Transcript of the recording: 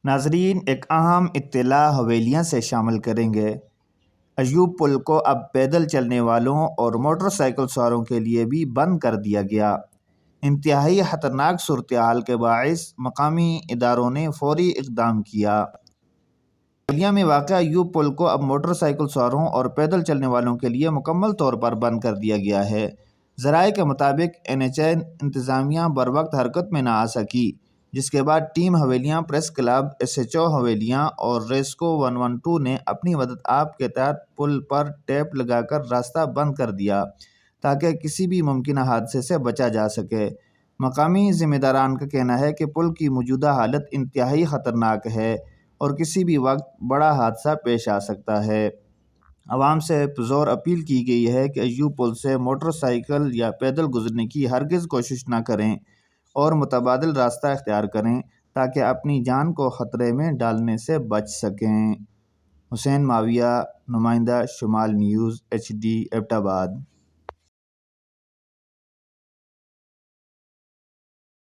ناظرین، ایک اہم اطلاع حویلیاں سے شامل کریں گے۔ ایوب پل کو اب پیدل چلنے والوں اور موٹر سائیکل سواروں کے لیے بھی بند کر دیا گیا۔ انتہائی خطرناک صورتحال کے باعث مقامی اداروں نے فوری اقدام کیا۔ حویلیہ میں واقع ایوب پل کو اب موٹر سائیکل سواروں اور پیدل چلنے والوں کے لیے مکمل طور پر بند کر دیا گیا ہے۔ ذرائع کے مطابق NHA انتظامیہ بروقت حرکت میں نہ آ سکی، جس کے بعد ٹیم حویلیاں پریس کلب، SHO حویلیاں اور ریسکو 112 نے اپنی مدد آپ کے تحت پل پر ٹیپ لگا کر راستہ بند کر دیا تاکہ کسی بھی ممکنہ حادثے سے بچا جا سکے۔ مقامی ذمہ داران کا کہنا ہے کہ پل کی موجودہ حالت انتہائی خطرناک ہے اور کسی بھی وقت بڑا حادثہ پیش آ سکتا ہے۔ عوام سے پرزور اپیل کی گئی ہے کہ ایوب پل سے موٹر سائیکل یا پیدل گزرنے کی ہرگز کوشش نہ کریں اور متبادل راستہ اختیار کریں تاکہ اپنی جان کو خطرے میں ڈالنے سے بچ سکیں۔ حسین معاویہ، نمائندہ شمال نیوز HD ایبٹ آباد۔